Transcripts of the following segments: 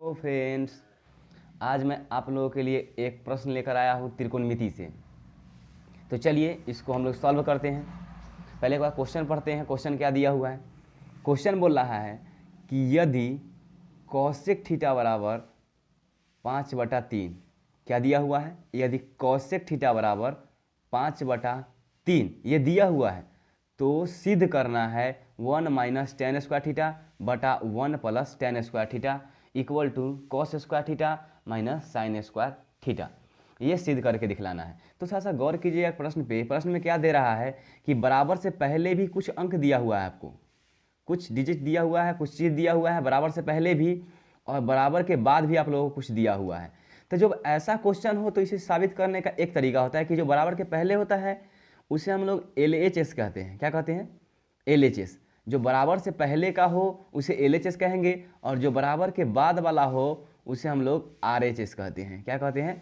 तो फ्रेंड्स, आज मैं आप लोगों के लिए एक प्रश्न लेकर आया हूँ त्रिकोणमिति से। तो चलिए इसको हम लोग सॉल्व करते हैं। पहले एक बार क्वेश्चन पढ़ते हैं। क्वेश्चन क्या दिया हुआ है? क्वेश्चन बोल रहा है कि यदि कौशिक थीटा बराबर 5/3, क्या दिया हुआ है? यदि कौशिक थीटा बराबर 5/3 ये दिया हुआ है तो सिद्ध करना है 1 - tan स्क्वायर थीटा बटा 1 + tan square theta equal to cos square theta minus sine square theta. ये सिद्ध करके दिखलाना है। तो थोड़ा सा गौर कीजिएगा प्रश्न पे। प्रश्न में क्या दे रहा है कि बराबर से पहले भी कुछ अंक दिया हुआ है, आपको कुछ डिजिट दिया हुआ है, कुछ चीज़ दिया हुआ है बराबर से पहले भी, और बराबर के बाद भी आप लोगों को कुछ दिया हुआ है। तो जब ऐसा क्वेश्चन हो तो इसे साबित करने का एक तरीका होता है कि जो बराबर के पहले होता है उसे हम लोग LHS कहते हैं। क्या कहते हैं? LHS। जो बराबर से पहले का हो उसे LHS कहेंगे, और जो बराबर के बाद वाला हो उसे हम लोग RHS कहते हैं। क्या कहते हैं?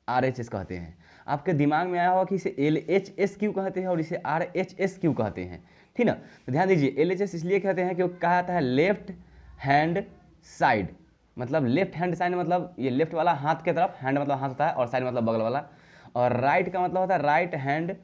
RHS कहते हैं। आपके दिमाग में आया होगा कि इसे LHS क्यों कहते हैं और इसे RHS क्यों कहते हैं, ठीक ना? तो ध्यान दीजिए, LHS इसलिए कहते हैं क्योंकि कहा जाता है लेफ्ट हैंड साइड। मतलब लेफ्ट हैंड साइड मतलब ये लेफ्ट वाला हाथ के तरफ, हैंड मतलब हाथ होता है और साइड मतलब बगल वाला, और राइट का मतलब होता है राइट हैंड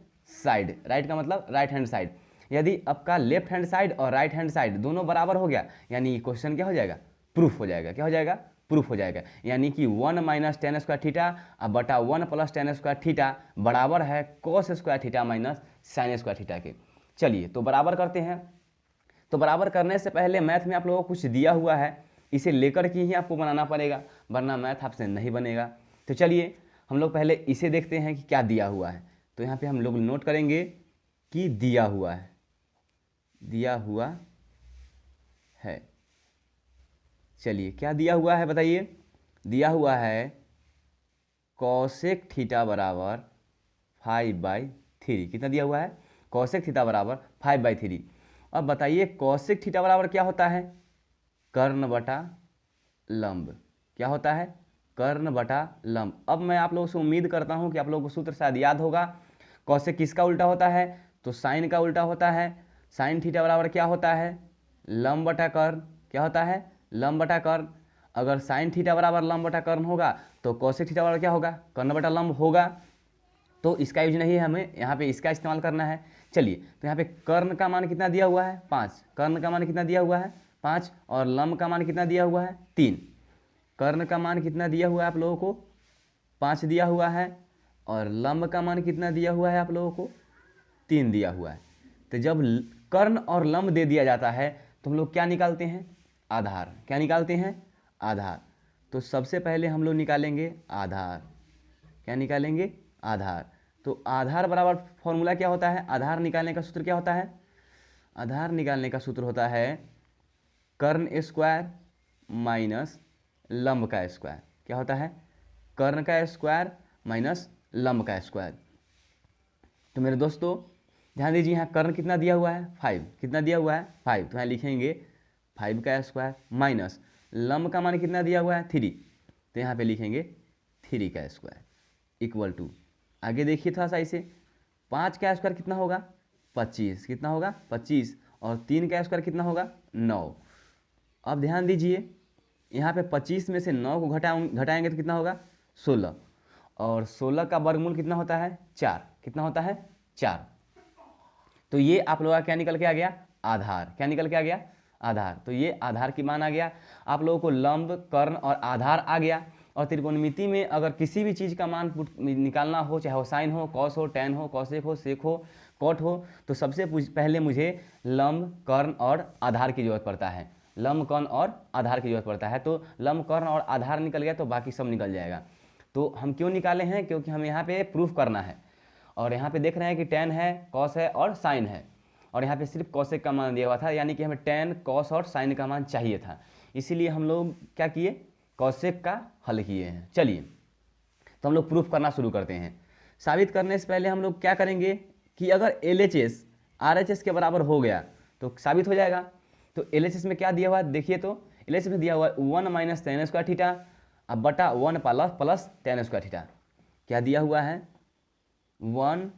साइड। राइट का मतलब राइट हैंड साइड। यदि आपका लेफ्ट हैंड साइड और राइट हैंड साइड दोनों बराबर हो गया, यानी क्वेश्चन क्या हो जाएगा? प्रूफ हो जाएगा। क्या हो जाएगा? प्रूफ हो जाएगा। यानी कि 1 - tan स्क्वायर थीटा अब बटा 1 + tan स्क्वायर थीटा बराबर है cos square theta minus sine square theta के। चलिए तो बराबर करते हैं। तो बराबर करने से पहले मैथ में आप लोगों को कुछ दिया हुआ है, इसे लेकर के ही आपको बनाना पड़ेगा, वरना मैथ आपसे नहीं बनेगा। तो चलिए हम लोग पहले इसे देखते हैं कि क्या दिया हुआ है। तो यहाँ पे हम लोग नोट करेंगे कि दिया हुआ है, दिया हुआ है। चलिए क्या दिया हुआ है बताइए? दिया हुआ है कौशिक थीटा बराबर 5/3। कितना दिया हुआ है? कौशिक थीटा बराबर 5/3। अब बताइए कौशिक थीटा बराबर क्या होता है? कर्ण बटा लंब। क्या होता है? कर्ण बटा लंब। अब मैं आप लोगों से उम्मीद करता हूं कि आप लोगों को सूत्र शायद याद होगा। कौशिक किसका उल्टा होता है? तो साइन का उल्टा होता है। साइन थीटा बराबर क्या होता है? लंब बटा कर्ण। क्या होता है? लंब बटा कर्ण। अगर साइन थीटा बराबर लंब बटा कर्ण होगा तो कौशिक थीटा बराबर क्या होगा? कर्ण बटा लंब होगा। तो इसका यूज नहीं है, हमें यहाँ पे इसका इस्तेमाल करना है। चलिए तो यहाँ पे कर्ण का मान कितना दिया हुआ है? 5। कर्ण का मान कितना दिया हुआ है? 5। और लंब का मान कितना दिया हुआ है? 3। कर्ण का मान कितना दिया हुआ है आप लोगों को? 5 दिया हुआ है। और लंब का मान कितना दिया हुआ है आप लोगों को? 3 दिया हुआ है। तो जब कर्ण और लंब दे दिया जाता है तो हम लोग क्या निकालते हैं? आधार। क्या निकालते हैं? आधार। तो सबसे पहले हम लोग निकालेंगे आधार। क्या निकालेंगे? आधार। तो आधार बराबर फॉर्मूला क्या होता है? आधार निकालने का सूत्र क्या होता है? आधार निकालने का सूत्र होता है कर्ण स्क्वायर माइनस लंब का स्क्वायर। क्या होता है? कर्ण का स्क्वायर माइनस लंब का स्क्वायर। तो मेरे दोस्तों ध्यान दीजिए, यहाँ कर्ण कितना दिया हुआ है? 5। कितना दिया हुआ है? 5। तो यहाँ लिखेंगे 5 का स्क्वायर माइनस लंब का मान कितना दिया हुआ है? 3। तो यहाँ पे लिखेंगे 3 का स्क्वायर इक्वल टू, आगे देखिए थोड़ा सा इसे, 5 का स्क्वायर कितना होगा? 25। कितना होगा? 25। और 3 का स्क्वायर कितना होगा? 9। अब ध्यान दीजिए यहाँ पे 25 में से 9 को घटाएंगे तो कितना होगा? 16। और 16 का वर्गमूल कितना होता है? 4। कितना होता है? 4। तो ये आप लोगों का क्या निकल के आ गया? आधार। क्या निकल के आ गया? आधार। तो ये आधार की मान आ गया। आप लोगों को लंब, कर्ण और आधार आ गया। और त्रिकोणमिति में अगर किसी भी चीज़ का मान निकालना हो, चाहे वो साइन हो, कॉस हो, टेन हो, कॉसेक हो, सेक हो, कॉट हो, तो सबसे पहले मुझे लंब, कर्ण और आधार की जरूरत पड़ता है। लंब, कर्ण और आधार की जरूरत पड़ता है। तो लंब, कर्ण और आधार निकल गया तो बाकी सब निकल जाएगा। तो हम क्यों निकाले हैं? क्योंकि हम यहाँ पे प्रूफ करना है। और यहाँ पे देख रहे हैं कि टेन है, कॉस है और साइन है, और यहाँ पे सिर्फ कॉसेक का मान दिया हुआ था, यानी कि हमें टेन, कॉस और साइन का मान चाहिए था। इसीलिए हम लोग क्या किए? कॉसेक का हल किए हैं। चलिए तो हम लोग प्रूफ करना शुरू करते हैं। साबित करने से पहले हम लोग क्या करेंगे कि अगर LHS RHS के बराबर हो गया तो साबित हो जाएगा। तो LHS में क्या दिया हुआ है देखिए, तो LHS में दिया हुआ है 1 - tan स्क्वायर थीटा अब बटा 1 + tan स्क्वायर थीटा। क्या दिया हुआ है? 1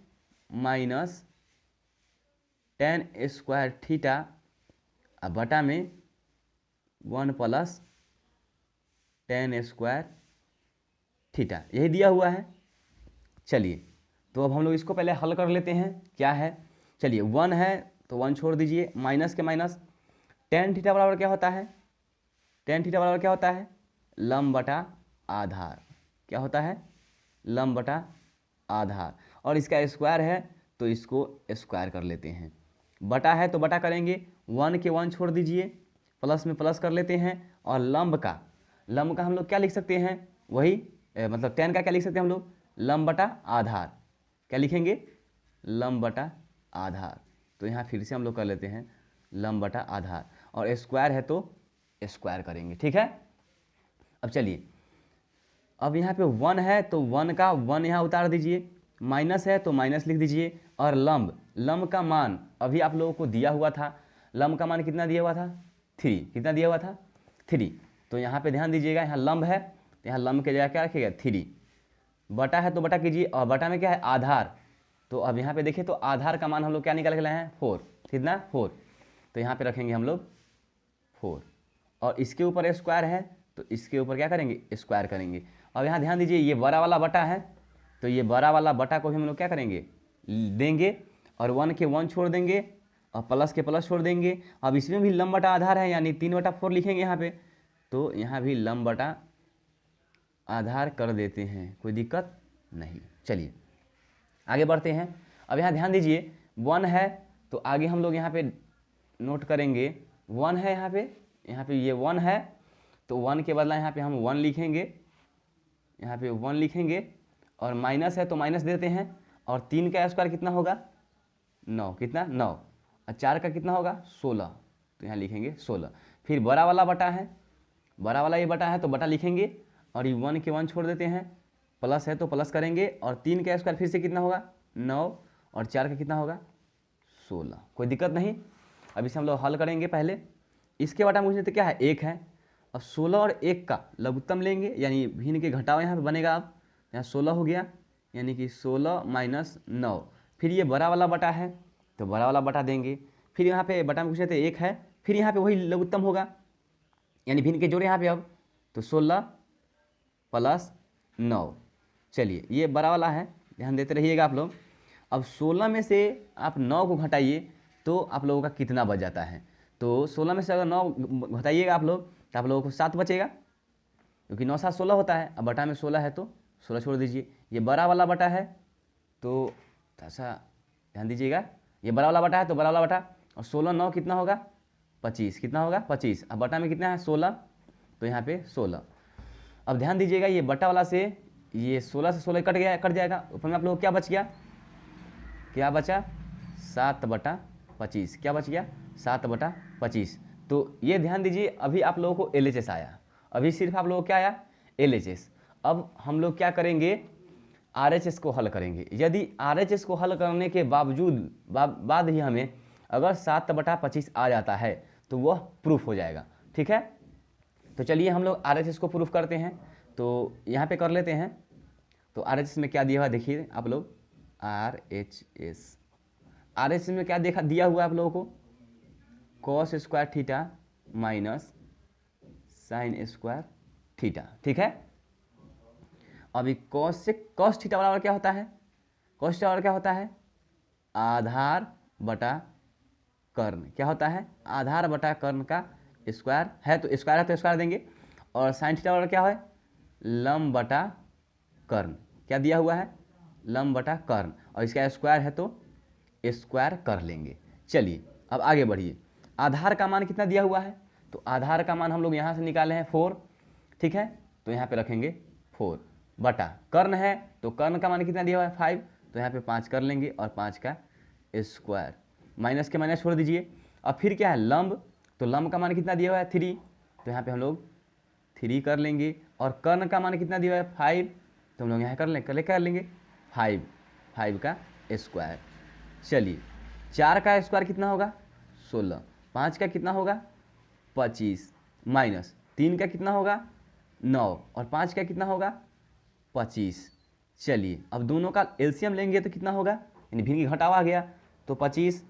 - tan स्क्वायर थीटा अब बटा में 1 + tan स्क्वायर थीटा, यही दिया हुआ है। चलिए तो अब हम लोग इसको पहले हल कर लेते हैं। क्या है, चलिए 1 है तो 1 छोड़ दीजिए, माइनस के माइनस। tan थीटा बराबर क्या होता है, tan थीटा बराबर क्या होता है, लंब बटा आधार। क्या होता है, लंब बटा आधार। और इसका स्क्वायर है तो इसको स्क्वायर कर लेते हैं। बटा है तो बटा करेंगे, 1 के 1 छोड़ दीजिए, प्लस में प्लस कर लेते हैं। और लंब का हम लोग क्या लिख सकते हैं, वही मतलब tan का क्या लिख सकते हैं हम लोग, लंब बटा आधार। क्या लिखेंगे, लंब बटा आधार। तो यहाँ फिर से हम लोग कर लेते हैं लंब बटा आधार, और स्क्वायर है तो स्क्वायर करेंगे। ठीक है, अब चलिए, अब यहाँ पे 1 है तो 1 का 1 यहाँ उतार दीजिए, माइनस है तो माइनस लिख दीजिए। और लंब का मान अभी आप लोगों को दिया हुआ था, लंब का मान कितना दिया हुआ था, 3। कितना दिया हुआ था, 3। तो यहाँ पे ध्यान दीजिएगा, यहाँ लंब है तो यहाँ लंब के जगह क्या रखिएगा, 3। बटा है तो बटा कीजिए, और बटा में क्या है, आधार। तो अब यहाँ पे देखिए तो आधार का मान हम लोग क्या निकाल के लाए हैं, 4। कितना, 4। तो यहाँ पे रखेंगे हम लोग 4, और इसके ऊपर स्क्वायर है तो इसके ऊपर क्या करेंगे, स्क्वायर करेंगे। अब यहाँ ध्यान दीजिए, ये बड़ा वाला बटा है तो ये बड़ा वाला बटा को भी हम लोग क्या करेंगे, देंगे, और 1 के 1 छोड़ देंगे, और प्लस के प्लस छोड़ देंगे। अब इसमें भी लंब बटा आधार है, यानी 3/4 लिखेंगे यहाँ पे। तो यहाँ भी लंब बटा आधार कर देते हैं, कोई दिक्कत नहीं। चलिए आगे बढ़ते हैं। अब यहाँ ध्यान दीजिए, 1 है तो आगे हम लोग यहाँ पे नोट करेंगे, 1 है यहाँ पे ये 1 है तो 1 के बदला यहाँ पे हम 1 लिखेंगे, यहाँ पे 1 लिखेंगे। और माइनस है तो माइनस देते हैं, और 3 का स्क्वायर कितना होगा, 9। कितना, 9। और 4 का कितना होगा, 16। तो यहाँ लिखेंगे 16। फिर बड़ा वाला बटा है, बड़ा वाला ये बटा है तो बटा लिखेंगे, और ये 1 के 1 छोड़ देते हैं, प्लस है तो प्लस करेंगे। और 3 का स्क्वायर फिर से कितना होगा, 9। और 4 का कितना होगा, 16। कोई दिक्कत नहीं। अब इसे हम लोग हल करेंगे। पहले इसके बटा में पूछने तो क्या है, 1 है। अब 16 और 1 का लघुत्तम लेंगे, यानी भिन्न के घटाव यहाँ पे बनेगा। अब यहाँ 16 हो गया, यानी कि 16 माइनस 9। फिर ये बड़ा वाला बटा है तो बड़ा वाला बटा देंगे। फिर यहाँ पे बटा में पूछे थे 1 है, फिर यहाँ पे वही लघुत्तम होगा, यानी भिन्न के जोड़े यहाँ पे। अब तो 16 प्लस 9। चलिए ये बड़ा वाला है, ध्यान देते रहिएगा आप लोग। अब 16 में से आप 9 को घटाइए तो आप लोगों का कितना बच जाता है। तो 16 में से अगर 9 घटाइएगा आप लोग तो आप लोगों को 7 बचेगा, क्योंकि 9 7 16 होता है। अब बटा में 16 है तो 16 छोड़ दीजिए। ये बड़ा वाला बटा है तो ऐसा ध्यान दीजिएगा, ये बड़ा वाला बटा है तो बड़ा वाला बटा, और 16 9 कितना होगा, 25। कितना होगा, 25। अब बटा में कितना है, 16। तो यहाँ पे 16। अब ध्यान दीजिएगा, ये बटा वाला से ये 16 से 16 कट गया, कट जाएगा। ऊपर में आप लोगों को क्या बच गया, क्या बचा, 7/25। क्या बच गया, 7/25। तो ये ध्यान दीजिए, अभी आप लोगों को LHS आया, अभी सिर्फ आप लोगों को क्या आया, LHS। अब हम लोग क्या करेंगे, RHS को हल करेंगे। यदि RHS को हल करने के बावजूद बाद ही हमें अगर 7/25 आ जाता है तो वह प्रूफ हो जाएगा। ठीक है, तो चलिए हम लोग RHS को प्रूफ करते हैं। तो यहाँ पे कर लेते हैं। तो RHS में क्या दिया हुआ देखिए आप लोग, RHS में क्या देखा दिया हुआ है आप लोगों को, cos square theta minus sine square theta. ठीक है, अभी cos थीटा बराबर क्या होता है, cos थीटा बराबर क्या होता है, आधार बटा कर्ण। क्या होता है, आधार बटा कर्ण का स्क्वायर है तो स्क्वायर है तो स्क्वायर देंगे। और साइन थीटा बराबर क्या है, लंब बटा कर्ण। क्या दिया हुआ है, लंब बटा कर्ण, और इसका स्क्वायर है तो स्क्वायर कर लेंगे। चलिए अब आगे बढ़िए। आधार का मान कितना दिया हुआ है, तो आधार का मान हम लोग यहाँ से निकाले हैं 4। ठीक है, तो यहाँ पे रखेंगे 4 बटा कर्ण है तो कर्ण का मान कितना दिया हुआ है, 5। तो यहाँ पे 5 कर लेंगे, और 5 का स्क्वायर, माइनस के माइनस छोड़ दीजिए। अब फिर क्या है, लंब, तो लंब का मान कितना दिया हुआ है, 3। तो यहाँ पे हम लोग 3 कर लेंगे। और कर्ण का मान कितना दिया हुआ है, 5। तो हम लोग यहाँ कर लेंगे 5 का स्क्वायर। चलिए 4 का स्क्वायर कितना होगा, 16। 5 का कितना होगा, 25, माइनस 3 का कितना होगा, 9। और 5 का कितना होगा, 25। चलिए अब दोनों का एलसीएम लेंगे तो कितना होगा, यानी भिन्न की घटाव आ गया तो 25,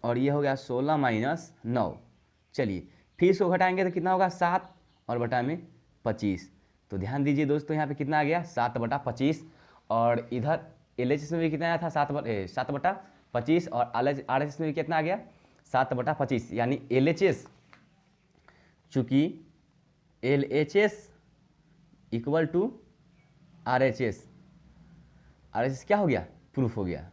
और ये हो गया 16 माइनस 9। चलिए फिर इसको घटाएंगे तो कितना होगा, 7, और बटा में 25। तो ध्यान दीजिए दोस्तों, यहाँ पे कितना आ गया 7/25, और इधर LHS में भी कितना आया था 7/25, और RHS में भी कितना आ गया 7/25, यानी LHS, चूँकि LHS इक्वल टू RHS क्या हो गया, प्रूफ हो गया।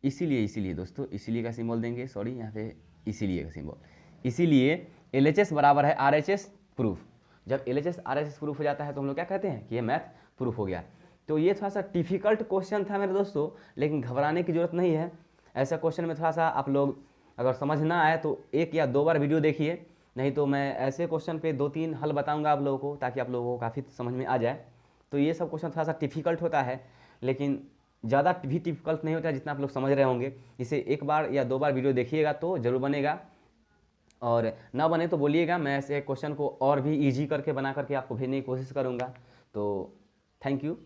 इसीलिए दोस्तों, इसीलिए का सिंबल देंगे, सॉरी यहाँ पे इसीलिए का सिंबल, इसीलिए LHS बराबर है RHS प्रूफ। जब LHS RHS प्रूफ हो जाता है तो हम लोग क्या कहते हैं कि ये मैथ प्रूफ हो गया। तो ये थोड़ा सा डिफिकल्ट क्वेश्चन था मेरे दोस्तों, लेकिन घबराने की जरूरत नहीं है। ऐसा क्वेश्चन में थोड़ा सा आप लोग अगर समझ ना आए तो 1 या 2 बार वीडियो देखिए, नहीं तो मैं ऐसे क्वेश्चन पे 2-3 हल बताऊँगा आप लोगों को, ताकि आप लोगों को काफ़ी समझ में आ जाए। तो ये सब क्वेश्चन थोड़ा सा डिफिकल्ट होता है, लेकिन ज़्यादा भी डिफिकल्ट नहीं होता जितना आप लोग समझ रहे होंगे। इसे 1 बार या 2 बार वीडियो देखिएगा तो ज़रूर बनेगा, और ना बने तो बोलिएगा, मैं ऐसे क्वेश्चन को और भी ईजी करके बना करके आपको भेजने की कोशिश करूँगा। तो थैंक यू।